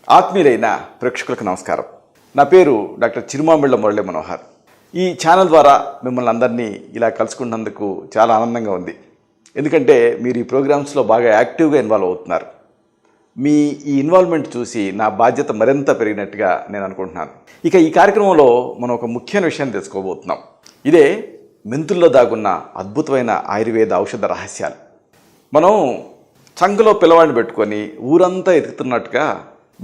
ఆత్మీయులైన ప్రేక్షకులకు నమస్కారం. నా పేరు డాక్టర్ చిరుమామిళ్ళ మురళీ మనోహర్. ఈ ఛానల్ ద్వారా మిమ్మల్ని అందరినీ ఇలా కలుసుకున్నందుకు చాలా ఆనందంగా ఉంది. ఎందుకంటే మీరు ఈ ప్రోగ్రామ్స్లో బాగా యాక్టివ్గా ఇన్వాల్వ్ అవుతున్నారు. మీ ఈ ఇన్వాల్వ్మెంట్ చూసి నా బాధ్యత మరింత పెరిగినట్టుగా నేను అనుకుంటున్నాను. ఇక ఈ కార్యక్రమంలో మనం ఒక ముఖ్యమైన విషయాన్ని తెలుసుకోబోతున్నాం. ఇదే మెంతుల్లో దాగున్న అద్భుతమైన ఆయుర్వేద ఔషధ రహస్యాలు. మనం చంకలో పిల్లవాడిని పెట్టుకొని ఊరంతా ఎదుగుతున్నట్టుగా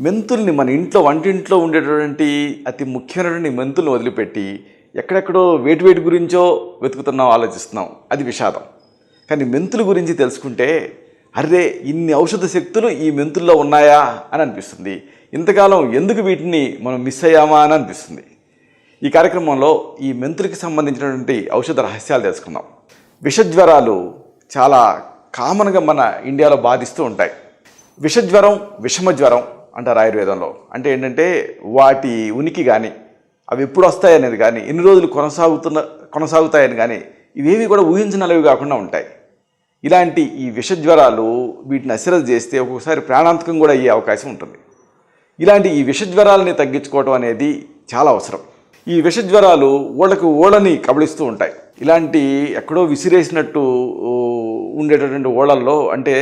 మెంతుల్ని మన ఇంట్లో వంటింట్లో ఉండేటటువంటి అతి ముఖ్యమైనటువంటి మెంతుల్ని వదిలిపెట్టి ఎక్కడెక్కడో వేటి గురించో వెతుకుతున్నాం, ఆలోచిస్తున్నాం. అది విషాదం. కానీ మెంతుల గురించి తెలుసుకుంటే అరే ఇన్ని ఔషధ శక్తులు ఈ మెంతుల్లో ఉన్నాయా అని అనిపిస్తుంది. ఇంతకాలం ఎందుకు వీటిని మనం మిస్ అయ్యామా అని అనిపిస్తుంది. ఈ కార్యక్రమంలో ఈ మెంతులకి సంబంధించినటువంటి ఔషధ రహస్యాలు తెలుసుకుందాం. విషజ్వరాలు చాలా కామన్గా మన ఇండియాలో బాధిస్తూ ఉంటాయి. విషజ్వరం, విషమజ్వరం అంటారు ఆయుర్వేదంలో. అంటే ఏంటంటే వాటి ఉనికి కానీ అవి ఎప్పుడు వస్తాయనేది కానీ ఎన్ని రోజులు కొనసాగుతాయని కానీ ఇవేవి కూడా ఊహించనవి కాకుండా ఉంటాయి. ఇలాంటి ఈ విషజ్వరాలు వీటిని అశ్రద్ధ చేస్తే ఒక్కొక్కసారి ప్రాణాంతకం కూడా అయ్యే అవకాశం ఉంటుంది. ఇలాంటి ఈ విషజ్వరాలని తగ్గించుకోవడం అనేది చాలా అవసరం. ఈ విషజ్వరాలు ఓళ్ళని కబళిస్తూ ఉంటాయి. ఇలాంటి ఎక్కడో విసిరేసినట్టు ఉండేటటువంటి ఓళ్ళల్లో అంటే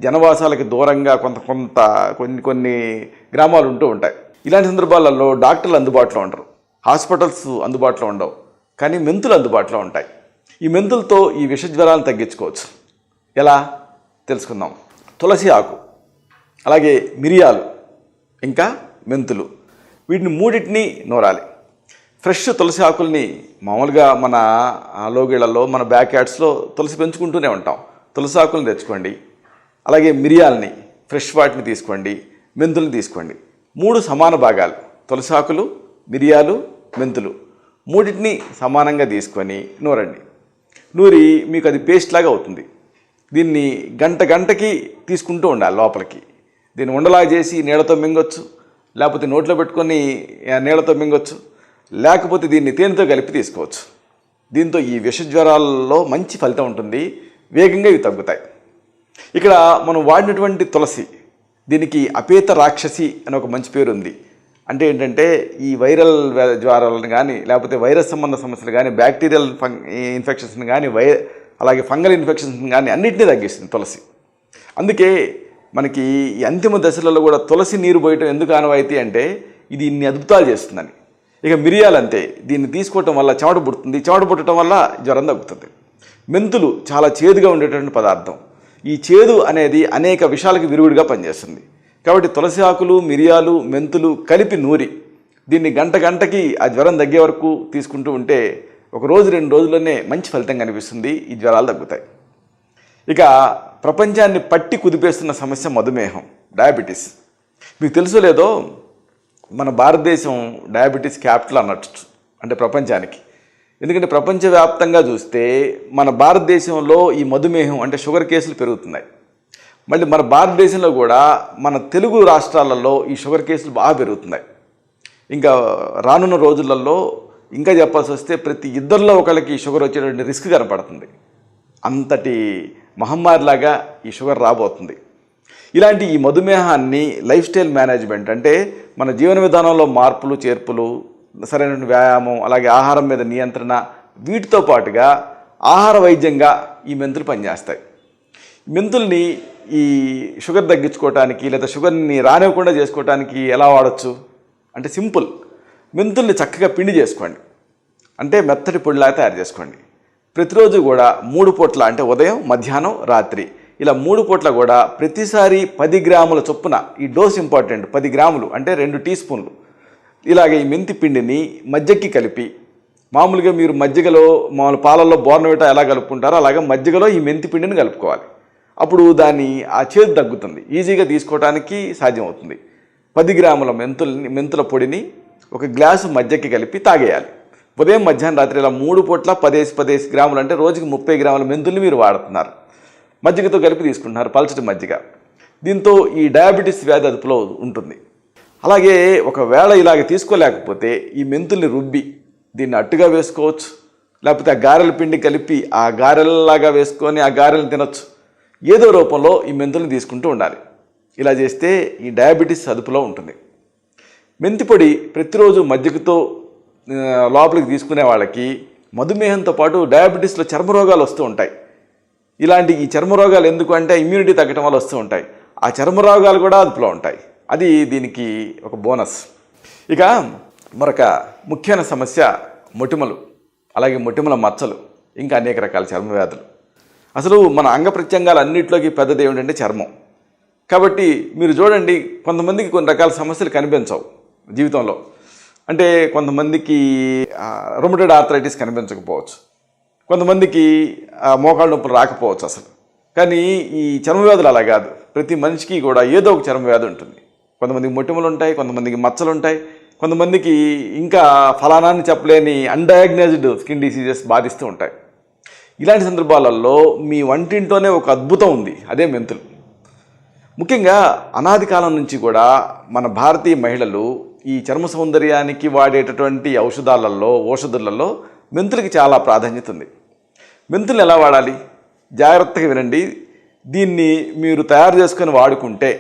జనవాసాలకి దూరంగా కొన్ని గ్రామాలు ఉంటూ ఉంటాయి. ఇలాంటి సందర్భాలలో డాక్టర్లు అందుబాటులో ఉండరు, హాస్పిటల్స్ అందుబాటులో ఉండవు, కానీ మెంతులు అందుబాటులో ఉంటాయి. ఈ మెంతులతో ఈ విషజ్వరాలను తగ్గించుకోవచ్చు. ఎలా తెలుసుకుందాం. తులసి ఆకు, అలాగే మిరియాలు, ఇంకా మెంతులు, వీటిని మూడింటిని నూరాలి. ఫ్రెష్ తులసి ఆకుల్ని మామూలుగా మన లోగిళ్లలో మన బ్యాక్ యార్డ్స్లో తులసి పెంచుకుంటూనే ఉంటాం. తులసి ఆకులను తెచ్చుకోండి. అలాగే మిరియాలని ఫ్రెష్ వాటిని తీసుకోండి, మెంతుల్ని తీసుకోండి. 3 సమాన భాగాలు తులసి ఆకులు, మిరియాలు, మెంతులు మూడింటిని సమానంగా తీసుకొని నూరండి. నూరి మీకు అది పేస్ట్ లాగా అవుతుంది. దీన్ని గంటకి తీసుకుంటూ ఉండాలి లోపలికి. దీన్ని ఉండలాగా చేసి నీళ్ళతో మింగొచ్చు, లేకపోతే నోట్లో పెట్టుకొని నీళ్ళతో మింగొచ్చు, లేకపోతే దీన్ని తేనెతో కలిపి తీసుకోవచ్చు. దీంతో ఈ విషజ్వరాల్లో మంచి ఫలితం ఉంటుంది, వేగంగా ఇవి తగ్గుతాయి. ఇక్కడ మనం వాడినటువంటి తులసి, దీనికి అపేత రాక్షసి అని ఒక మంచి పేరు ఉంది. అంటే ఏంటంటే ఈ వైరల్ జ్వరాలను కానీ లేకపోతే వైరస్ సంబంధ సమస్యలు కానీ బ్యాక్టీరియల్ ఇన్ఫెక్షన్స్ని కానీ అలాగే ఫంగల్ ఇన్ఫెక్షన్స్ కానీ అన్నింటినీ తగ్గిస్తుంది తులసి. అందుకే మనకి ఈ అంతిమ దశలలో కూడా తులసి నీరు పోయటం ఎందుకు ఆనవాయితీ అంటే ఇది ఇన్ని అద్భుతాలు చేస్తుందని. ఇక మిరియాలు అంతే, దీన్ని తీసుకోవటం వల్ల చెమట పుడుతుంది, చెమట పుట్టడం వల్ల జ్వరం తగ్గుతుంది. మెంతులు చాలా చేదుగా ఉండేటువంటి పదార్థం. ఈ చేదు అనేది అనేక విషయాలకు విరుగుడుగా పనిచేస్తుంది. కాబట్టి తులసి ఆకులు, మిరియాలు, మెంతులు కలిపి నూరి దీన్ని గంటకి ఆ జ్వరం తగ్గే వరకు తీసుకుంటూ ఉంటే 1 రోజు 2 రోజుల్లోనే మంచి ఫలితం కనిపిస్తుంది. ఈ జ్వరాలు తగ్గుతాయి. ఇక ప్రపంచాన్ని పట్టి కుదిపేస్తున్న సమస్య మధుమేహం, డయాబెటీస్. మీకు తెలుసో లేదో మన భారతదేశం డయాబెటీస్ క్యాపిటల్ అన్నట్టు అంటే ప్రపంచానికి. ఎందుకంటే ప్రపంచవ్యాప్తంగా చూస్తే మన భారతదేశంలో ఈ మధుమేహం అంటే షుగర్ కేసులు పెరుగుతున్నాయి. మళ్ళీ మన భారతదేశంలో కూడా మన తెలుగు రాష్ట్రాలలో ఈ షుగర్ కేసులు బాగా పెరుగుతున్నాయి. ఇంకా రానున్న రోజులలో ఇంకా చెప్పాల్సి వస్తే ప్రతి ఇద్దరిలో ఒకళ్ళకి షుగర్ వచ్చేటువంటి రిస్క్ కనపడుతుంది. అంతటి మహమ్మారిలాగా ఈ షుగర్ రాబోతుంది. ఇలాంటి ఈ మధుమేహాన్ని లైఫ్ స్టైల్ మేనేజ్మెంట్ అంటే మన జీవన విధానంలో మార్పులు చేర్పులు, సరైన వ్యాయామం, అలాగే ఆహారం మీద నియంత్రణ, వీటితో పాటుగా ఆహార వైద్యంగా ఈ మెంతులు పనిచేస్తాయి. మెంతుల్ని ఈ షుగర్ తగ్గించుకోవటానికి లేదా షుగర్ని రానివ్వకుండా చేసుకోవటానికి ఎలా వాడచ్చు అంటే సింపుల్. మెంతుల్ని చక్కగా పిండి చేసుకోండి, అంటే మెత్తటి పొడిలాగా తయారు చేసుకోండి. ప్రతిరోజు కూడా 3 పూట్ల అంటే ఉదయం, మధ్యాహ్నం, రాత్రి ఇలా 3 పూట్ల కూడా ప్రతిసారి 10 గ్రాముల చొప్పున, ఈ డోస్ ఇంపార్టెంట్, 10 గ్రాములు అంటే 2 టీ స్పూన్లు ఇలాగే ఈ మెంతి పిండిని మజ్జిగకి కలిపి, మామూలుగా మీరు మామూలు పాలల్లో బోర్నవిటా ఎలా కలుపుకుంటారో అలాగే మజ్జిగలో ఈ మెంతి పిండిని కలుపుకోవాలి. అప్పుడు ఆ చేదు తగ్గుతుంది, ఈజీగా తీసుకోవడానికి సాధ్యమవుతుంది. 10 గ్రాముల మెంతుల పొడిని 1 గ్లాసు మజ్జిగకి కలిపి తాగేయాలి. ఉదయం, మధ్యాహ్నం, రాత్రి ఇలా 3 పూట్ల 10 గ్రాములు అంటే రోజుకి 30 గ్రాముల మెంతుల్ని మీరు వాడుతున్నారు. మజ్జిగతో కలిపి తీసుకుంటున్నారు, పల్చటి మజ్జిగ. దీంతో ఈ డయాబెటీస్ వ్యాధి అదుపులో ఉంటుంది. అలాగే ఒకవేళ ఇలాగ తీసుకోలేకపోతే ఈ మెంతుల్ని రుబ్బి దీన్ని అట్టుగా వేసుకోవచ్చు, లేకపోతే ఆ గారెల పిండి కలిపి ఆ గారెలలాగా వేసుకొని ఆ గారెలు తినొచ్చు. ఏదో రూపంలో ఈ మెంతుల్ని తీసుకుంటూ ఉండాలి. ఇలా చేస్తే ఈ డయాబెటీస్ అదుపులో ఉంటుంది. మెంతి పొడి ప్రతిరోజు మజ్జిగతో లోపలికి తీసుకునే వాళ్ళకి మధుమేహంతో పాటు డయాబెటీస్లో చర్మ రోగాలు వస్తూ ఉంటాయి. ఇలాంటి ఈ చర్మ రోగాలు ఎందుకు అంటే ఇమ్యూనిటీ తగ్గటం వల్ల వస్తూ ఉంటాయి. ఆ చర్మ రోగాలు కూడా అదుపులో ఉంటాయి. అది దీనికి ఒక బోనస్. ఇక మరొక ముఖ్యమైన సమస్య మొటిమలు, అలాగే మొటిమల మచ్చలు, ఇంకా అనేక రకాల చర్మ వ్యాధులు. అసలు మన అంగ ప్రత్యంగాలు అన్నింటిలోకి పెద్దది ఏమిటంటే చర్మం. కాబట్టి మీరు చూడండి, కొంతమందికి కొన్ని రకాల సమస్యలు కనిపించవు జీవితంలో. అంటే కొంతమందికి రొమటైడ్ ఆర్థరైటిస్ కనిపించకపోవచ్చు, కొంతమందికి మోకాళ్ళ నొప్పులు రాకపోవచ్చు అసలు. కానీ ఈ చర్మ వ్యాధులు అలా కాదు. ప్రతి మనిషికి కూడా ఏదో ఒక చర్మ వ్యాధి ఉంటుంది. కొంతమందికి మొటిమలు ఉంటాయి, కొంతమందికి మచ్చలు ఉంటాయి, కొంతమందికి ఇంకా ఫలానాన్ని చెప్పలేని అన్డయాగ్నైజ్డ్ స్కిన్ డిసీజెస్ బాధిస్తూ ఉంటాయి. ఇలాంటి సందర్భాలలో మీ వంటింట్లోనే ఒక అద్భుతం ఉంది, అదే మెంతులు. ముఖ్యంగా అనాది కాలం నుంచి కూడా మన భారతీయ మహిళలు ఈ చర్మ సౌందర్యానికి వాడేటటువంటి ఔషధాలలో మెంతులకి చాలా ప్రాధాన్యత ఉంది. మెంతులు ఎలా వాడాలి జాగ్రత్తగా వినండి. దీన్ని మీరు తయారు చేసుకొని వాడుకుంటే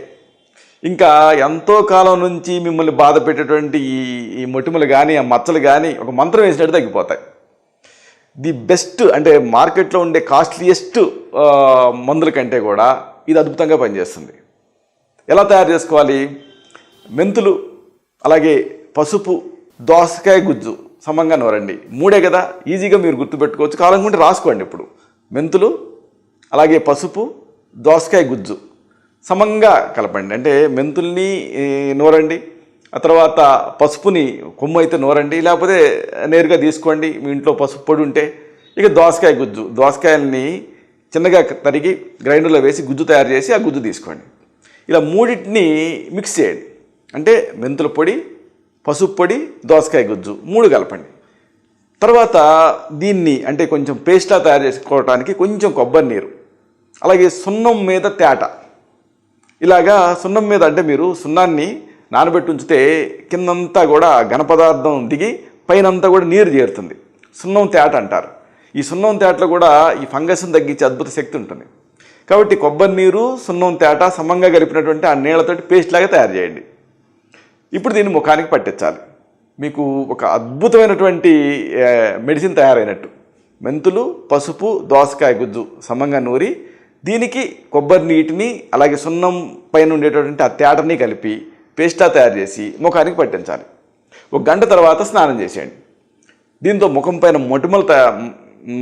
ఇంకా ఎంతో కాలం నుంచి మిమ్మల్ని బాధ పెట్టేటువంటి ఈ మొటిమలు కానీ ఆ మచ్చలు కానీ ఒక మంత్రం వేసినట్టు తగ్గిపోతాయి. ది బెస్ట్ అంటే మార్కెట్లో ఉండే కాస్ట్లీయెస్ట్ మందుల కంటే కూడా ఇది అద్భుతంగా పనిచేస్తుంది. ఎలా తయారు చేసుకోవాలి? మెంతులు, అలాగే పసుపు, దోసకాయ గుజ్జు సమంగా నూరండి. 3 కదా, ఈజీగా మీరు గుర్తుపెట్టుకోవచ్చు. కావాలనుకుంటే రాసుకోండి. ఇప్పుడు మెంతులు, అలాగే పసుపు, దోసకాయ గుజ్జు సమంగా కలపండి. అంటే మెంతుల్ని నూరండి, ఆ తర్వాత పసుపుని కొమ్ము అయితే నూరండి, లేకపోతే నేరుగా తీసుకోండి మీ ఇంట్లో పసుపు పొడి ఉంటే. ఇక దోసకాయ గుజ్జు, దోసకాయల్ని చిన్నగా తరిగి గ్రైండర్లో వేసి గుజ్జు తయారు చేసి ఆ గుజ్జు తీసుకోండి. ఇలా మూడింటిని మిక్స్ చేయండి. అంటే మెంతుల పొడి, పసుపు పొడి, దోసకాయ గుజ్జు 3 కలపండి. తర్వాత దీన్ని అంటే కొంచెం పేస్ట్లా తయారు చేసుకోవడానికి కొంచెం కొబ్బరి నీరు, అలాగే సున్నం మీద తేట. ఇలాగా సున్నం మీద అంటే మీరు సున్నాన్ని నానబెట్టి ఉంచితే కిందంతా కూడా ఘనపదార్థం దిగి పైనంతా కూడా నీరు చేరుతుంది. సున్నం తేట అంటారు. ఈ సున్నం తేటలో కూడా ఈ ఫంగస్ని తగ్గించే అద్భుత శక్తి ఉంటుంది. కాబట్టి కొబ్బరి నీరు, సున్నం తేట సమంగా కలిపినటువంటి ఆ నీళ్ళతోటి పేస్ట్ లాగా తయారు చేయండి. ఇప్పుడు దీన్ని ముఖానికి పట్టించాలి. మీకు ఒక అద్భుతమైనటువంటి మెడిసిన్ తయారైనట్టు. మెంతులు, పసుపు, దోసకాయ గుజ్జు సమంగా నూరి దీనికి కొబ్బరి నీటిని అలాగే సున్నం పైన ఉండేటటువంటి ఆ తేటని కలిపి పేస్టా తయారు చేసి ముఖానికి పట్టించాలి. 1 గంట తర్వాత స్నానం చేసేయండి. దీంతో ముఖం పైన మొటిమలు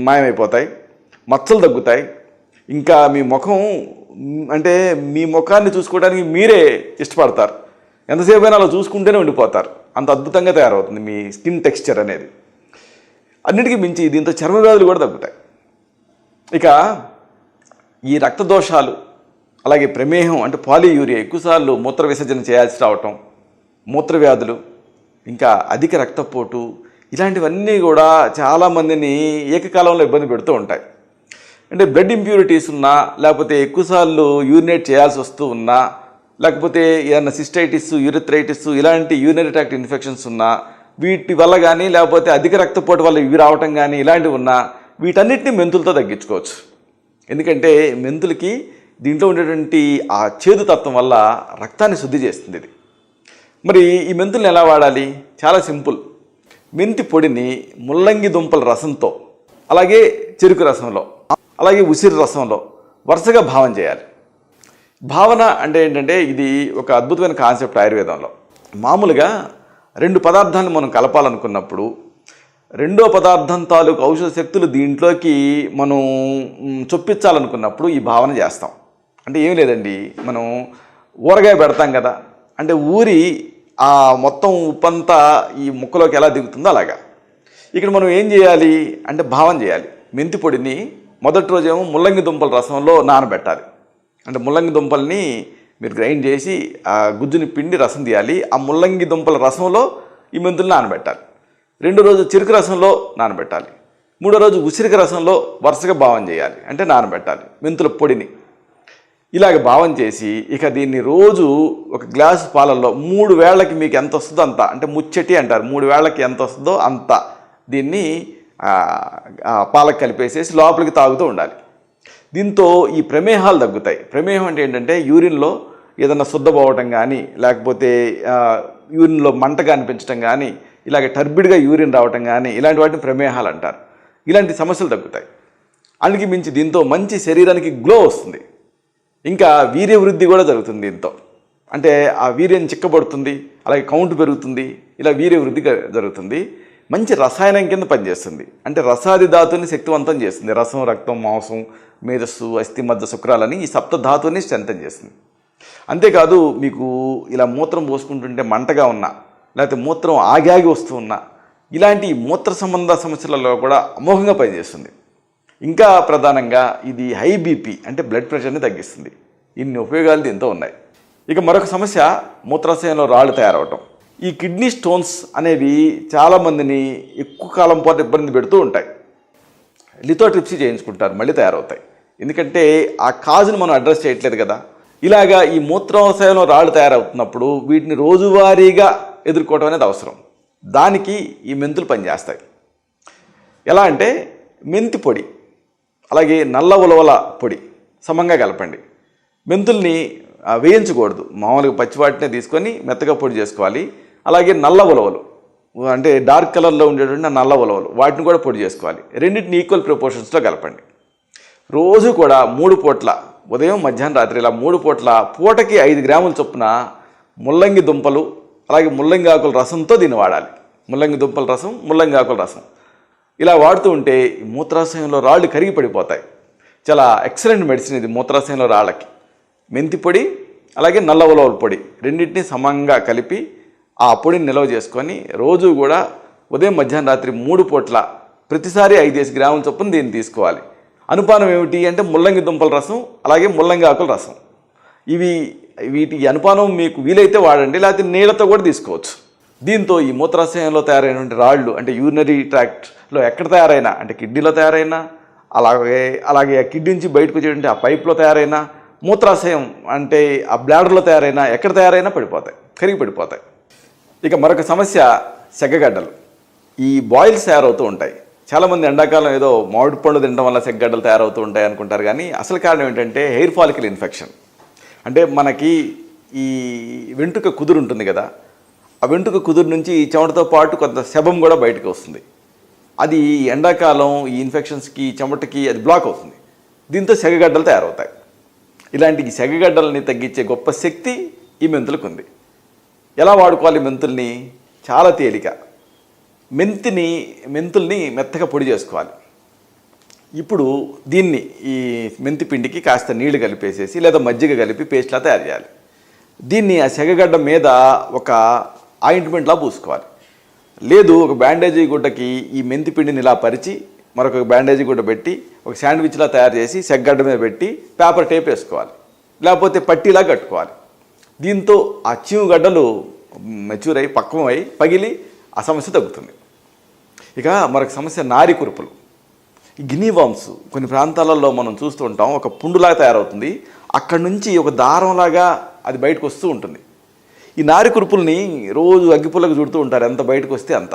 మాయమైపోతాయి, మచ్చలు తగ్గుతాయి. ఇంకా మీ ముఖం అంటే మీ ముఖాన్ని చూసుకోవడానికి మీరే ఇష్టపడతారు. ఎంతసేపు అయినా అలా చూసుకుంటూనే ఉండిపోతారు. అంత అద్భుతంగా తయారవుతుంది మీ స్కిన్ టెక్స్చర్ అనేది. అన్నిటికీ మించి దీంతో చర్మ వ్యాధులు కూడా తగ్గుతాయి. ఇక ఈ రక్త దోషాలు, అలాగే ప్రమేహం అంటే పాలియూరియా, ఎక్కువసార్లు మూత్ర విసర్జన చేయాల్సి రావటం, మూత్ర వ్యాధులు, ఇంకా అధిక రక్తపోటు, ఇలాంటివన్నీ కూడా చాలామందిని ఏకకాలంలో ఇబ్బంది పెడుతూ ఉంటాయి. అంటే బ్లడ్ ఇంప్యూరిటీస్ ఉన్నా, లేకపోతే ఎక్కువసార్లు యూరినేట్ చేయాల్సి వస్తూ ఉన్నా, లేకపోతే ఏదైనా సిస్టైటిస్, యూరిథ్రైటిస్ ఇలాంటి యూరినరీ ట్రాక్ట్ ఇన్ఫెక్షన్స్ ఉన్నా, వీటి వల్ల కానీ లేకపోతే అధిక రక్తపోటు వల్ల ఇవి రావటం కానీ ఇలాంటివి ఉన్నా, వీటన్నిటిని మెంతులతో తగ్గించుకోవచ్చు. ఎందుకంటే మెంతులకి దీంట్లో ఉండేటువంటి ఆ చేదు తత్వం వల్ల రక్తాన్ని శుద్ధి చేస్తుంది ఇది. మరి ఈ మెంతుల్ని ఎలా వాడాలి? చాలా సింపుల్. మెంతి పొడిని ముల్లంగి దుంపల రసంతో, అలాగే చెరుకు రసంలో, అలాగే ఉసిరి రసంలో వరుసగా భావన చేయాలి. భావన అంటే ఏంటంటే ఇది ఒక అద్భుతమైన కాన్సెప్ట్ ఆయుర్వేదంలో. మామూలుగా 2 పదార్థాలను మనం కలపాలనుకున్నప్పుడు రెండో పదార్థం తాలూకు ఔషధ శక్తులు దీంట్లోకి మనం చొప్పించాలనుకున్నప్పుడు ఈ భావన చేస్తాం. అంటే ఏం లేదండి, మనం ఊరగాయ పెడతాం కదా, అంటే ఊరి ఆ మొత్తం ఉప్పంతా ఈ ముక్కలోకి ఎలా దిగుతుందో అలాగా ఇక్కడ మనం ఏం చేయాలి అంటే భావన చేయాలి. మెంతి పొడిని మొదటి రోజేమో ముల్లంగి దుంపల రసంలో నానబెట్టాలి. అంటే ముల్లంగి దుంపల్ని మీరు గ్రైండ్ చేసి ఆ గుజ్జుని పిండి రసం తీయాలి. ఆ ముల్లంగి దుంపల రసంలో ఈ మెంతులు నానబెట్టాలి. 2వ రోజు చెరుకు రసంలో నానబెట్టాలి. 3వ రోజు ఉసిరిక రసంలో వరుసగా భావం చేయాలి, అంటే నానబెట్టాలి మెంతుల పొడిని. ఇలాగ భావం చేసి ఇక దీన్ని రోజు 1 గ్లాసు పాలల్లో 3 వేళకి మీకు ఎంత వస్తుందో అంత, అంటే ముచ్చటి అంటారు, 3 వేళకి ఎంత వస్తుందో అంత దీన్ని పాలకు కలిపేసేసి లోపలికి తాగుతూ ఉండాలి. దీంతో ఈ ప్రమేహాలు తగ్గుతాయి. ప్రమేహం అంటే ఏంటంటే యూరిన్లో ఏదన్నా శుద్ధపోవటం కానీ, లేకపోతే యూరిన్లో మంటగా అనిపించడం కానీ, ఇలాగ టర్బిడ్గా యూరిన్ రావటం కానీ, ఇలాంటి వాటిని ప్రమేహాలు అంటారు. ఇలాంటి సమస్యలు తగ్గుతాయి. అందుకే మించి దీంతో మంచి శరీరానికి గ్లో వస్తుంది. ఇంకా వీర్య వృద్ధి కూడా జరుగుతుంది దీంతో. అంటే ఆ వీర్యం చిక్కబడుతుంది, అలాగే కౌంట్ పెరుగుతుంది, ఇలా వీర్య వృద్ధి జరుగుతుంది. మంచి రసాయనం కింద పనిచేస్తుంది. అంటే రసాది ధాతుని శక్తివంతం చేస్తుంది. రసం, రక్తం, మాంసం, మేధస్సు, అస్థి, మధ్య, శుక్రాలని ఈ సప్త ధాతుని స్ట్రెంథన్ చేస్తుంది. అంతేకాదు మీకు ఇలా మూత్రం పోసుకుంటుంటే మంటగా ఉన్నా, లేకపోతే మూత్రం ఆగి వస్తూ ఉన్నా, ఇలాంటి మూత్ర సంబంధ సమస్యలలో కూడా అమోఘంగా పనిచేస్తుంది. ఇంకా ప్రధానంగా ఇది హై బీపీ అంటే బ్లడ్ ప్రెషర్ని తగ్గిస్తుంది. ఇన్ని ఉపయోగాలు దీంతో ఉన్నాయి. ఇక మరొక సమస్య మూత్రాశయంలో రాళ్ళు తయారవటం. ఈ కిడ్నీ స్టోన్స్ అనేవి చాలామందిని ఎక్కువ కాలం పాటు ఇబ్బంది పెడుతూ ఉంటాయి. లిథోట్రిప్సీ చేయించుకుంటారు, మళ్ళీ తయారవుతాయి. ఎందుకంటే ఆ కాజును మనం అడ్రస్ చేయట్లేదు కదా. ఇలాగా ఈ మూత్రాశయంలో రాళ్ళు తయారవుతున్నప్పుడు వీటిని రోజువారీగా ఎదుర్కోవడం అనేది అవసరం. దానికి ఈ మెంతులు పనిచేస్తాయి. ఎలా అంటే మెంతి పొడి, అలాగే నల్ల ఉలవల పొడి సమంగా కలపండి. మెంతుల్ని వేయించకూడదు, మామూలుగా పచ్చివాటినే తీసుకొని మెత్తగా పొడి చేసుకోవాలి. అలాగే నల్ల ఉలవలు అంటే డార్క్ కలర్లో ఉండేటువంటి నల్ల ఉలవలు, వాటిని కూడా పొడి చేసుకోవాలి. రెండింటిని ఈక్వల్ ప్రపోర్షన్స్లో కలపండి. రోజు కూడా 3 పూట్ల, ఉదయం, మధ్యాహ్నం, రాత్రి, ఇలా 3 పూట్ల పూటకి 5 గ్రాముల చొప్పున ముల్లంగి దుంపలు, అలాగే ముల్లంగి ఆకుల రసంతో దీన్ని వాడాలి. ముల్లంగి దుంపల రసం, ముల్లంగి ఆకుల రసం ఇలా వాడుతూ ఉంటే మూత్రాశయంలో రాళ్ళు కరిగి పడిపోతాయి. చాలా ఎక్సలెంట్ మెడిసిన్ ఇది మూత్రాశయంలో రాళ్ళకి. మెంతి పొడి అలాగే నల్ల ఉలవల పొడి రెండింటినీ సమంగా కలిపి ఆ పొడిని నిల్వ చేసుకొని రోజు కూడా ఉదయం, మధ్యాహ్నం, రాత్రి 3 పూట్ల ప్రతిసారి 5 గ్రాముల చొప్పున దీన్ని తీసుకోవాలి. అనుపానం ఏమిటి అంటే ముల్లంగి దుంపల రసం, అలాగే ముల్లంగి ఆకుల రసం. వీటి అనుపానం మీకు వీలైతే వాడండి, లేకపోతే నీళ్ళతో కూడా తీసుకోవచ్చు. దీంతో ఈ మూత్రాశయంలో తయారైనటువంటి రాళ్ళు అంటే యూరినరీ ట్రాక్ట్లో ఎక్కడ తయారైనా, అంటే కిడ్నీలో తయారైనా, అలాగే ఆ కిడ్నీ నుంచి బయటకు వచ్చేటువంటి ఆ పైప్లో తయారైనా, మూత్రాశయం అంటే ఆ బ్లాడర్లో తయారైనా, ఎక్కడ తయారైనా పడిపోతాయి, కరిగి పడిపోతాయి. ఇక మరొక సమస్య సెగ్గగడ్డలు. ఈ బాయిల్స్ తయారవుతూ ఉంటాయి. చాలామంది ఎండాకాలం ఏదో మామిడి పండు తినడం వల్ల సెగ్గడ్డలు తయారవుతూ ఉంటాయి అనుకుంటారు. కానీ అసలు కారణం ఏంటంటే హెయిర్ ఫాలికల్ ఇన్ఫెక్షన్. అంటే మనకి ఈ వెంట్రుక కుదురు ఉంటుంది కదా, ఆ వెంట్రుక కుదురు నుంచి చెమటతో పాటు కొంత శబం కూడా బయటకు వస్తుంది. అది ఎండాకాలం ఈ ఇన్ఫెక్షన్స్కి, చెమటకి అది బ్లాక్ అవుతుంది. దీంతో సెగగడ్డలు తయారవుతాయి. ఇలాంటి సెగగడ్డలని తగ్గించే గొప్ప శక్తి ఈ మెంతులకు ఉంది. ఎలా వాడుకోవాలి మెంతుల్ని? చాలా తేలిక. మెంతుల్ని మెత్తగా పొడి చేసుకోవాలి. ఇప్పుడు దీన్ని ఈ మెంతి పిండికి కాస్త నీళ్లు కలిపేసేసి లేదా మజ్జిగ కలిపి పేస్ట్లా తయారు చేయాలి. దీన్ని ఆ సెగగడ్డ మీద ఒక ఆయింట్మెంట్లా పూసుకోవాలి. లేదు ఒక బ్యాండేజీ గుడ్డకి ఈ మెంతి పిండిని ఇలా పరిచి మరొక బ్యాండేజీ గుడ్డ పెట్టి ఒక శాండ్విచ్లా తయారు చేసి సెగ్గడ్డ మీద పెట్టి పేపర్ టేప్ వేసుకోవాలి, లేకపోతే పట్టీలా కట్టుకోవాలి. దీంతో ఆ చీముగడ్డలు మెచ్యూర్ అయ్యి పక్వమై పగిలి ఆ సమస్య తగ్గుతుంది. ఇక మరొక సమస్య నారి కురుపులు. ఈ గినీ వామ్స్ కొన్ని ప్రాంతాలలో మనం చూస్తూ ఉంటాం. ఒక పుండులాగా తయారవుతుంది, అక్కడి నుంచి ఒక దారంలాగా అది బయటకు వస్తూ ఉంటుంది. ఈ నారి కురుపుల్ని రోజు అగ్గిపుల్లకు చుడుతూ ఉంటారు, ఎంత బయటకు వస్తే అంత.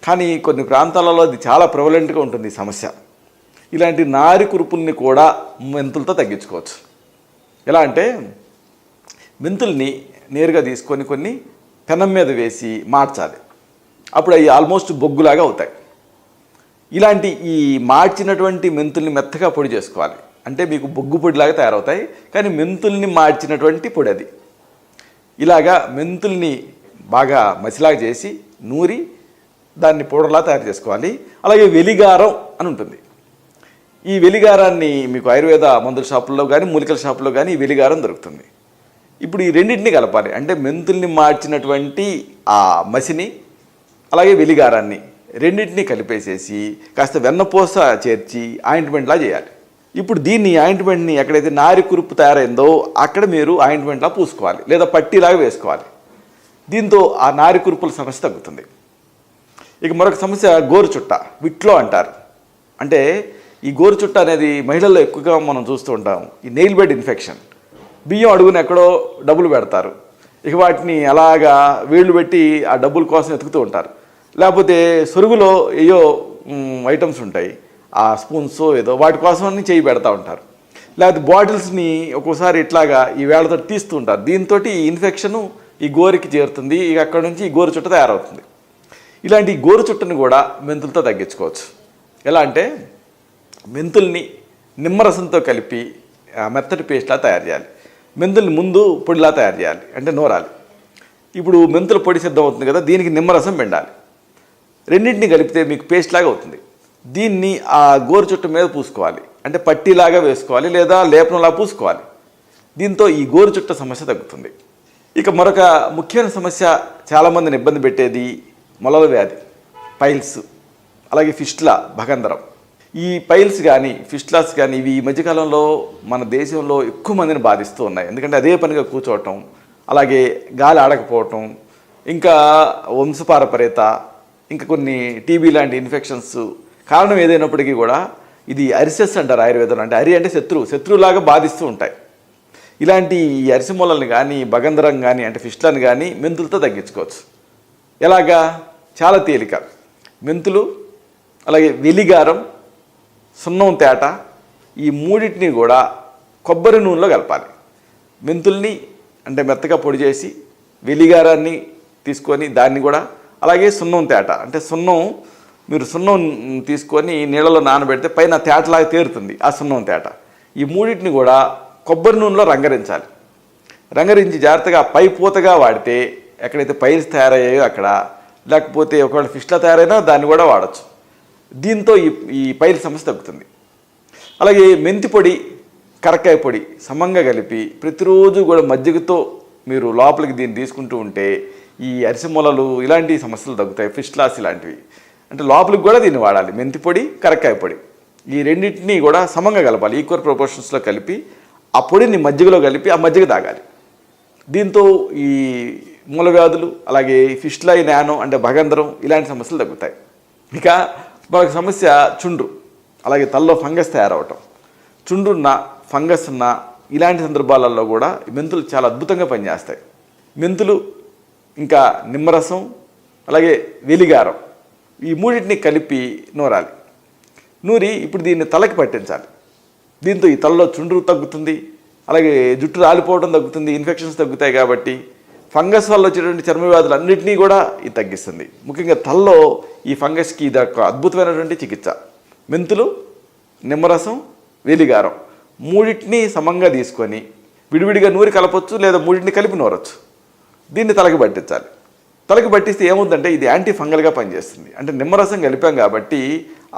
కానీ కొన్ని ప్రాంతాలలో అది చాలా ప్రివలెంట్గా ఉంటుంది ఈ సమస్య. ఇలాంటి నారి కురుపుల్ని కూడా మెంతులతో తగ్గించుకోవచ్చు. ఎలా అంటే మెంతుల్ని నేరుగా తీసుకొని కొన్ని పెనం మీద వేసి మార్చాలి. అప్పుడు అవి ఆల్మోస్ట్ బొగ్గులాగా అవుతాయి. ఇలాంటి ఈ మార్చినటువంటి మెంతుల్ని మెత్తగా పొడి చేసుకోవాలి. అంటే మీకు బొగ్గు పొడిలాగా తయారవుతాయి, కానీ మెంతుల్ని మార్చినటువంటి పొడి అది. ఇలాగా మెంతుల్ని బాగా మసిలాగా చేసి నూరి దాన్ని పౌడర్లా తయారు చేసుకోవాలి. అలాగే వెలిగారం అని ఉంటుంది. ఈ వెలిగారాన్ని మీకు ఆయుర్వేద మందుల షాపుల్లో కానీ మూలికల షాపుల్లో కానీ ఈ వెలిగారం దొరుకుతుంది. ఇప్పుడు ఈ రెండింటిని కలపాలి. అంటే మెంతుల్ని మార్చినటువంటి ఆ మసిని అలాగే వెలిగారాన్ని రెండింటినీ కలిపేసేసి కాస్త వెన్నపూస చేర్చి ఆయింట్మెంట్లా చేయాలి. ఇప్పుడు దీన్ని ఆయింట్మెంట్ని ఎక్కడైతే నారి కురుపు తయారైందో అక్కడ మీరు ఆయింట్మెంట్లా పూసుకోవాలి, లేదా పట్టీలాగా వేసుకోవాలి. దీంతో ఆ నారి కురుపుల సమస్య తగ్గుతుంది. ఇక మరొక సమస్య గోరు చుట్ట, విట్లో అంటారు. అంటే ఈ గోరు చుట్ట అనేది మహిళల్లో ఎక్కువగా మనం చూస్తూ ఉంటాం. ఈ నెయిల్ బెడ్ ఇన్ఫెక్షన్. బియ్యం అడుగున ఎక్కడో డబ్బులు పెడతారు, ఇక వాటిని అలాగా వేళ్ళు పెట్టి ఆ డబ్బుల కోసం ఎతుకుతూ ఉంటారు. లేకపోతే సొరుగులో ఏయో ఐటమ్స్ ఉంటాయి, ఆ స్పూన్స్ ఏదో, వాటి కోసం చేయి పెడతా ఉంటారు. లేకపోతే బాటిల్స్ని ఒక్కోసారి ఇట్లాగా ఈ వేళతో తీస్తూ ఉంటారు. దీంతో ఈ ఇన్ఫెక్షను ఈ గోరుకి చేరుతుంది. ఇక అక్కడ నుంచి ఈ గోరు చుట్ట తయారవుతుంది. ఇలాంటి ఈ గోరు చుట్టను కూడా మెంతులతో తగ్గించుకోవచ్చు. ఎలా అంటే మెంతుల్ని నిమ్మరసంతో కలిపి మెత్తటి పేస్ట్లా తయారు చేయాలి. మెంతుల్ని ముందు పొడిలా తయారు చేయాలి, అంటే నూరాలి. ఇప్పుడు మెంతుల పొడి సిద్ధం అవుతుంది కదా, దీనికి నిమ్మరసం పిండాలి. రెండింటిని కలిపితే మీకు పేస్ట్ లాగా అవుతుంది. దీన్ని ఆ గోరు చుట్ట మీద పూసుకోవాలి, అంటే పట్టీలాగా వేసుకోవాలి లేదా లేపనంలా పూసుకోవాలి. దీంతో ఈ గోరు చుట్ట సమస్య తగ్గుతుంది. ఇక మరొక ముఖ్యమైన సమస్య చాలామందిని ఇబ్బంది పెట్టేది మొలల వ్యాధి, పైల్స్, అలాగే ఫిస్టులా, భగంధరం. ఈ పైల్స్ కానీ ఫిస్టులాస్ కానీ ఇవి ఈ మధ్యకాలంలో మన దేశంలో ఎక్కువ మందిని బాధిస్తూ ఉన్నాయి. ఎందుకంటే అదే పనిగా కూర్చోవటం, అలాగే గాలి ఆడకపోవటం, ఇంకా వంశపారపర్యత, ఇంకా కొన్ని టీబీ లాంటి ఇన్ఫెక్షన్స్ కారణం ఏదైనప్పటికీ కూడా ఇది అరిసెస్ అంటారు ఆయుర్వేదం. అంటే అరి అంటే శత్రువులాగా బాధిస్తూ ఉంటాయి. ఇలాంటి ఈ అరిసె మొలల్ని కానీ భగంధరం కానీ అంటే ఫిస్టులను కానీ మెంతులతో తగ్గించుకోవచ్చు. ఎలాగా? చాలా తేలిక. మెంతులు, అలాగే వెలిగారం, సున్నం తేట, ఈ మూడింటిని కూడా కొబ్బరి నూనెలో కలపాలి. మెంతుల్ని అంటే మెత్తగా పొడి చేసి, వెలిగారాన్ని తీసుకొని దాన్ని కూడా, అలాగే సున్నం తేట అంటే మీరు సున్నం తీసుకొని నీళ్ళలో నానబెడితే పైన తేటలాగా తేరుతుంది ఆ సున్నం తేట. ఈ మూడింటిని కూడా కొబ్బరి నూనెలో రంగరించాలి. రంగరించి జాగ్రత్తగా పై పూతగా వాడితే ఎక్కడైతే పైల్స్ తయారయ్యాయో అక్కడ, లేకపోతే ఒకవేళ ఫిష్లా తయారైనా దాన్ని కూడా వాడచ్చు. దీంతో ఈ పైల్ సమస్య తగ్గుతుంది. అలాగే మెంతి పొడి, కరక్కాయ పొడి సమంగా కలిపి ప్రతిరోజు కూడా మజ్జిగతో మీరు లోపలికి దీన్ని తీసుకుంటూ ఉంటే ఈ అరిసె మొలలు ఇలాంటి సమస్యలు తగ్గుతాయి. ఫిస్టులాస్ ఇలాంటివి. అంటే లోపలికి కూడా దీన్ని వాడాలి. మెంతి పొడి, కరక్కాయ పొడి ఈ రెండింటినీ కూడా సమంగా కలపాలి. ఈక్వల్ ప్రపోర్షన్స్లో కలిపి ఆ పొడిని మజ్జిగలో కలిపి ఆ మజ్జిగ తాగాలి. దీంతో ఈ మూల వ్యాధులు, అలాగే ఫిస్టులా నానో అంటే భగంధరం ఇలాంటి సమస్యలు తగ్గుతాయి. ఇక మరొక సమస్య చుండ్రు, అలాగే తలలో ఫంగస్ తయారవటం. చుండ్రున్న, ఫంగస్ ఉన్న ఇలాంటి సందర్భాలలో కూడా మెంతులు చాలా అద్భుతంగా పనిచేస్తాయి. మెంతులు, ఇంకా నిమ్మరసం, అలాగే వెలిగారం ఈ మూడింటిని కలిపి నూరాలి. నూరి ఇప్పుడు దీన్ని తలకి పట్టించాలి. దీంతో ఈ తలలో చుండ్రు తగ్గుతుంది, అలాగే జుట్టు రాలిపోవడం తగ్గుతుంది, ఇన్ఫెక్షన్స్ తగ్గుతాయి. కాబట్టి ఫంగస్ వల్ల వచ్చేటువంటి చర్మ వ్యాధులు అన్నింటినీ కూడా ఇది తగ్గిస్తుంది. ముఖ్యంగా తలలో ఈ ఫంగస్కి ఇది ఒక అద్భుతమైనటువంటి చికిత్స. మెంతులు, నిమ్మరసం, వెలిగారం మూడింటిని సమంగా తీసుకొని విడివిడిగా నూరి కలపచ్చు, లేదా మూడింటిని కలిపి నూరచ్చు. దీన్ని తలకి పట్టించాలి. తలకి పట్టిస్తే ఏముందంటే ఇది యాంటీ ఫంగల్గా పనిచేస్తుంది. అంటే నిమ్మరసం కలిపాం కాబట్టి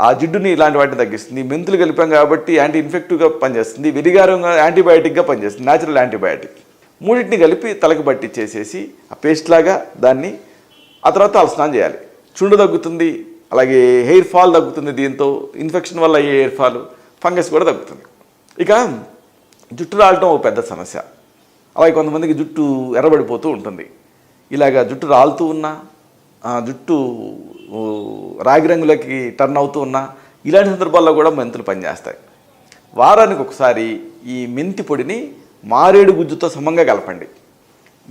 ఆ జిడ్డుని ఇలాంటి వాటిని తగ్గిస్తుంది. మెంతులు కలిపాం కాబట్టి యాంటీ ఇన్ఫెక్టివ్గా పనిచేస్తుంది. వెలిగారం యాంటీబయాటిక్గా పనిచేస్తుంది, న్యాచురల్ యాంటీబయాటిక్. మూడింటిని కలిపి తలకి పట్టించేసేసి ఆ పేస్ట్ లాగా దాన్ని ఆ తర్వాత తలస్నానం చేయాలి. చుండు తగ్గుతుంది, అలాగే హెయిర్ ఫాల్ తగ్గుతుంది. దీంతో ఇన్ఫెక్షన్ వల్ల అయ్యే హెయిర్ ఫాల్, ఫంగస్ కూడా తగ్గుతుంది. ఇక జుట్టు రాలటం ఒక పెద్ద సమస్య. అలాగే కొంతమందికి జుట్టు ఎర్రబడిపోతూ ఉంటుంది. ఇలాగ జుట్టు రాలుతూ ఉన్నా, జుట్టు రాగి రంగులకి టర్న్ అవుతూ ఉన్నా ఇలాంటి సందర్భాల్లో కూడా మెంతులు పనిచేస్తాయి. వారానికి ఒకసారి ఈ మెంతి పొడిని మారేడు గుజ్జుతో సమంగా కలపండి.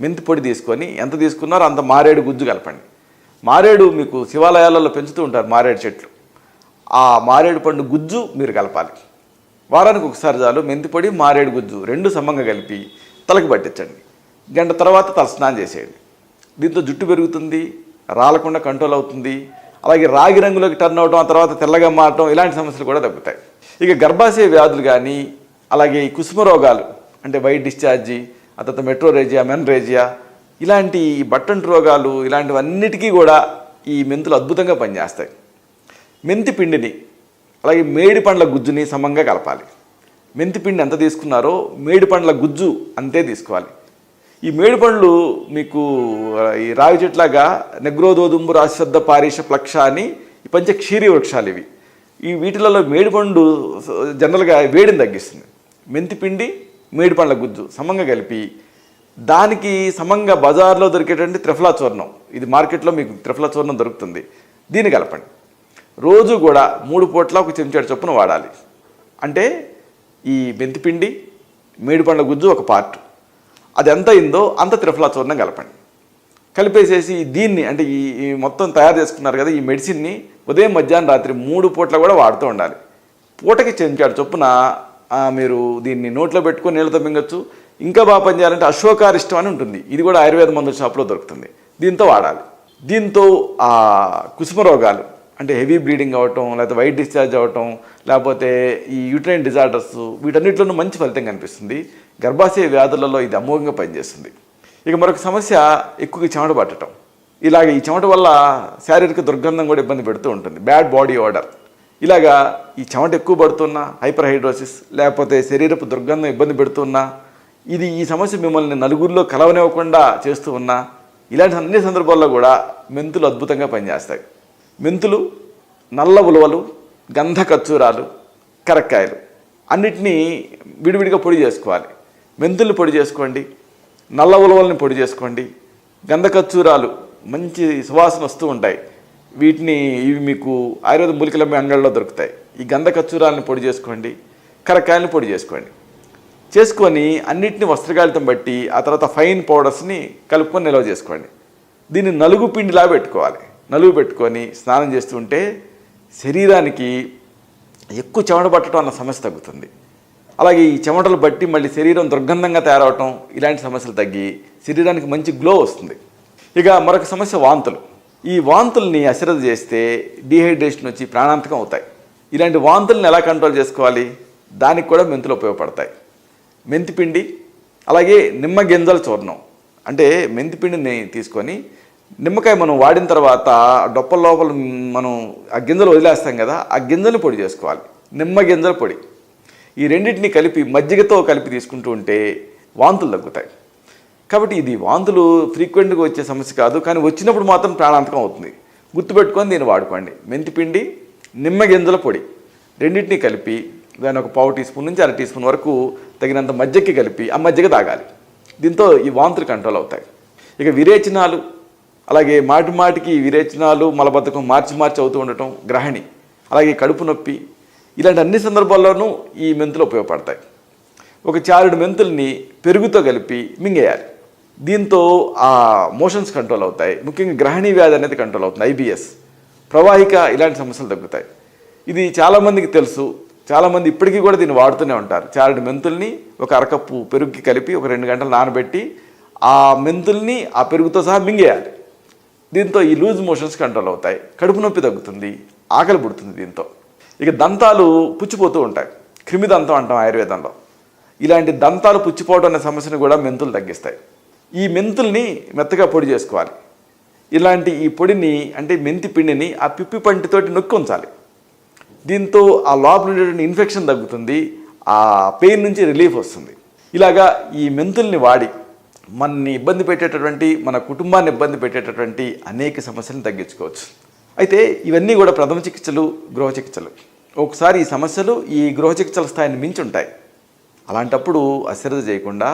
మెంతి పొడి తీసుకొని ఎంత తీసుకున్నారో అంత మారేడు గుజ్జు కలపండి. మారేడు మీకు శివాలయాలలో పెంచుతూ ఉంటారు మారేడు చెట్లు. ఆ మారేడు పండు గుజ్జు మీరు కలపాలి. వారానికి ఒకసారి చాలు. మెంతి పొడి, మారేడు గుజ్జు రెండు సమంగా కలిపి తలకి పట్టించండి. గంట తర్వాత తలస్నానం చేసేయండి. దీంతో జుట్టు పెరుగుతుంది, రాలకుండా కంట్రోల్ అవుతుంది. అలాగే రాగి రంగులోకి టర్న్ అవడం, ఆ తర్వాత తెల్లగా మారటం ఇలాంటి సమస్యలు కూడా తగ్గుతాయి. ఇక గర్భాశయ వ్యాధులు కానీ, అలాగే ఈ కుసుమ రోగాలు అంటే వైట్ డిశ్చార్జి, ఆ తర్వాత మెట్రోరేజియా, మెన్రేజియా ఇలాంటి బట్టంటు రోగాలు ఇలాంటివన్నిటికీ కూడా ఈ మెంతులు అద్భుతంగా పనిచేస్తాయి. మెంతి పిండిని, అలాగే మేడి పండ్ల గుజ్జుని సమంగా కలపాలి. మెంతి పిండి ఎంత తీసుకున్నారో మేడి పండ్ల గుజ్జు అంతే తీసుకోవాలి. ఈ మేడి పండ్లు మీకు ఈ రావి చెట్లాగా నెగ్రోదోదుంబు, రాశిశబ్ద, పారీష, ప్లక్ష అని ఈ పంచక్షీరి వృక్షాలు ఇవి. ఈ వీటిలలో మేడిపండు జనరల్గా వేడిని తగ్గిస్తుంది. మెంతిపిండి, మేడిపండ్ల గుజ్జు సమంగా కలిపి దానికి సమంగా బజార్లో దొరికేటువంటి త్రిఫలా చూర్ణం, ఇది మార్కెట్లో మీకు త్రిఫలా చూర్ణం దొరుకుతుంది, దీన్ని కలపండి. రోజు కూడా 3 పూట్ల 1 చెంచాడు చొప్పున వాడాలి. అంటే ఈ మెంతిపిండి, మేడిపండ్ల గుజ్జు ఒక పార్ట్, అది ఎంత అయిందో అంత త్రిఫలా చూర్ణం కలపండి. కలిపేసేసి దీన్ని అంటే ఈ మొత్తం తయారు చేసుకున్నారు కదా, ఈ మెడిసిన్ని ఉదయం, మధ్యాహ్నం, రాత్రి 3 పూట్ల కూడా వాడుతూ ఉండాలి. పూటకి చెంచాడు చొప్పున మీరు దీన్ని నోట్లో పెట్టుకొని నీళ్ళతో మింగచ్చు. ఇంకా బాగా పనిచేయాలంటే అశ్వకారిష్టం అని ఉంటుంది. ఇది కూడా ఆయుర్వేద మందుల షాప్లో దొరుకుతుంది. దీంతో వాడాలి. దీంతో ఆ కుసుమ రోగాలు అంటే హెవీ బ్లీడింగ్ అవ్వటం, లేకపోతే వైట్ డిశ్చార్జ్ అవ్వటం, లేకపోతే ఈ యూట్రైన్ డిజార్డర్స్, వీటన్నిటిలోనూ మంచి ఫలితం కనిపిస్తుంది. గర్భాశయ వ్యాధులలో ఇది అమోఘంగా పనిచేస్తుంది. ఇక మరొక సమస్య ఎక్కువగా చెమట పట్టడం. ఇలాగ ఈ చెమట వల్ల శారీరక దుర్గంధం కూడా ఇబ్బంది పెడుతూ ఉంటుంది, బ్యాడ్ బాడీ ఓడర్. ఇలాగా ఈ చెమట ఎక్కువ పడుతున్నా, హైపర్ హైడ్రోసిస్, లేకపోతే శరీరపు దుర్గంధం ఇబ్బంది పెడుతున్నా, ఈ సమస్య మిమ్మల్ని నలుగురిలో కలవనివ్వకుండా చేస్తూ ఉన్నా, ఇలాంటి అన్ని సందర్భాల్లో కూడా మెంతులు అద్భుతంగా పనిచేస్తాయి. మెంతులు, నల్ల ఉలవలు, గంధ కచ్చూరాలు, కరక్కాయలు అన్నిటినీ విడివిడిగా పొడి చేసుకోవాలి. మెంతుల్ని పొడి చేసుకోండి, నల్ల ఉలవల్ని పొడి చేసుకోండి, గంధ కచ్చూరాలు మంచి సువాసన వస్తూ ఉంటాయి. ఇవి మీకు ఆయుర్వేద మూలికల అంగళ్ళలో దొరుకుతాయి. ఈ గంధ కచ్చూరాలను పొడి చేసుకోండి, కరక్కాయలను పొడి చేసుకొని అన్నిటిని వస్త్రగాలితం బట్టి ఆ తర్వాత ఫైన్ పౌడర్స్ని కలుపుకొని నిల్వ చేసుకోండి. దీన్ని నలుగు పిండిలా పెట్టుకోవాలి. నలుగు పెట్టుకొని స్నానం చేస్తుంటే శరీరానికి ఎక్కువ చెమట పట్టడం అన్న సమస్య తగ్గుతుంది. అలాగే ఈ చెమటలు బట్టి మళ్ళీ శరీరం దుర్గంధంగా తయారవటం, ఇలాంటి సమస్యలు తగ్గి శరీరానికి మంచి గ్లో వస్తుంది. ఇక మరొక సమస్య వాంతులు. ఈ వాంతుల్ని అశ్రద్ధ చేస్తే డీహైడ్రేషన్ వచ్చి ప్రాణాంతకం అవుతాయి. ఇలాంటి వాంతుల్ని ఎలా కంట్రోల్ చేసుకోవాలి? దానికి కూడా మెంతులు ఉపయోగపడతాయి. మెంతిపిండి, అలాగే నిమ్మ గింజల చూర్ణం. అంటే మెంతిపిండిని తీసుకొని నిమ్మకాయ మనం వాడిన తర్వాత డొప్పల లోపల మనం ఆ గింజలు వదిలేస్తాం కదా, ఆ గింజలు పొడి చేసుకోవాలి. నిమ్మ గింజల పొడి. ఈ రెండింటిని కలిపి మజ్జిగతో కలిపి తీసుకుంటూ ఉంటే వాంతులు తగ్గుతాయి. కాబట్టి ఇది వాంతులు ఫ్రీక్వెంట్గా వచ్చే సమస్య కాదు, కానీ వచ్చినప్పుడు మాత్రం ప్రాణాంతకం అవుతుంది. గుర్తుపెట్టుకొని దీన్ని వాడుకోండి. మెంతిపిండి, నిమ్మ గింజల పొడి రెండింటినీ కలిపి దాని ఒక పావు టీ స్పూన్ నుంచి 1/2 టీ స్పూన్ వరకు తగినంత మజ్జిగకి కలిపి ఆ మజ్జిగ తాగాలి. దీంతో ఈ వాంతులు కంట్రోల్ అవుతాయి. ఇక విరేచనాలు, అలాగే మాటికి విరేచనాలు, మలబద్ధకం మార్చి అవుతూ ఉండటం, గ్రహణి, అలాగే కడుపు నొప్పి, ఇలాంటి అన్ని సందర్భాల్లోనూ ఈ మెంతులు ఉపయోగపడతాయి. ఒక చారుడు మెంతుల్ని పెరుగుతో కలిపి మింగేయాలి. దీంతో ఆ మోషన్స్ కంట్రోల్ అవుతాయి. ముఖ్యంగా గ్రహణి వ్యాధి అనేది కంట్రోల్ అవుతుంది. ఐబిఎస్, ప్రవాహిక, ఇలాంటి సమస్యలు తగ్గుతాయి. ఇది చాలామందికి తెలుసు. చాలామంది ఇప్పటికీ కూడా దీన్ని వాడుతూనే ఉంటారు. చారుడు మెంతుల్ని ఒక అరకప్పు పెరుగుకి కలిపి ఒక 2 గంటలు నానబెట్టి ఆ మెంతుల్ని ఆ పెరుగుతో సహా మింగేయాలి. దీంతో ఈ లూజ్ మోషన్స్ కంట్రోల్ అవుతాయి. కడుపు నొప్పి తగ్గుతుంది, ఆకలి పుడుతుంది దీంతో. ఇక దంతాలు పుచ్చిపోతూ ఉంటాయి. క్రిమి దంతం అంటాం ఆయుర్వేదంలో. ఇలాంటి దంతాలు పుచ్చిపోవడం అనే సమస్యను కూడా మెంతులు తగ్గిస్తాయి. ఈ మెంతుల్ని మెత్తగా పొడి చేసుకోవాలి. ఇలాంటి ఈ పొడిని అంటే మెంతి పిండిని ఆ పిప్పి పంటితోటి నొక్కి ఉంచాలి. దీంతో ఆ లోపల ఉండేటువంటి ఇన్ఫెక్షన్ తగ్గుతుంది, ఆ పెయిన్ నుంచి రిలీఫ్ వస్తుంది. ఇలాగా ఈ మెంతుల్ని వాడి మనని ఇబ్బంది పెట్టేటటువంటి, మన కుటుంబాన్ని ఇబ్బంది పెట్టేటటువంటి అనేక సమస్యలను తగ్గించుకోవచ్చు. అయితే ఇవన్నీ కూడా ప్రథమ చికిత్సలు, గృహ చికిత్సలు. ఒకసారి ఈ సమస్యలు ఈ గృహ చికిత్సల స్థాయిని మించి ఉంటాయి. అలాంటప్పుడు అశ్రద్ధ చేయకుండా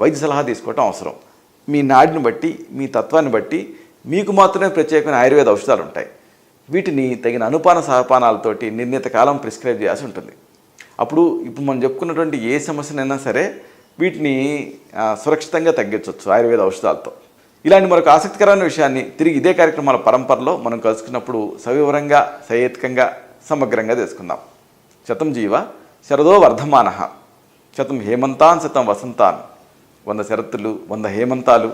వైద్య సలహా తీసుకోవటం అవసరం. మీ నాడిని బట్టి, మీ తత్వాన్ని బట్టి మీకు మాత్రమే ప్రత్యేకమైన ఆయుర్వేద ఔషధాలు ఉంటాయి. వీటిని తగిన అనుపాన సహపానాలతోటి నిర్ణీత కాలం ప్రిస్క్రైబ్ చేయాల్సి ఉంటుంది. ఇప్పుడు మనం చెప్పుకున్నటువంటి ఏ సమస్యనైనా సరే వీటిని సురక్షితంగా తగ్గించవచ్చు ఆయుర్వేద ఔషధాలతో. ఇలాంటి మరొక ఆసక్తికరమైన విషయాన్ని తిరిగి ఇదే కార్యక్రమాల పరంపరలో మనం కలుసుకున్నప్పుడు సవివరంగా, సహేతుకంగా, సమగ్రంగా తెలుసుకుందాం. శతం జీవ శరదో వర్ధమానః, శతం హేమంతాన్ శతం వసంతాన్. 100 శరత్తులు, 100 హేమంతాలు,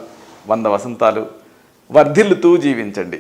100 వసంతాలు వర్ధిల్లుతూ జీవించండి.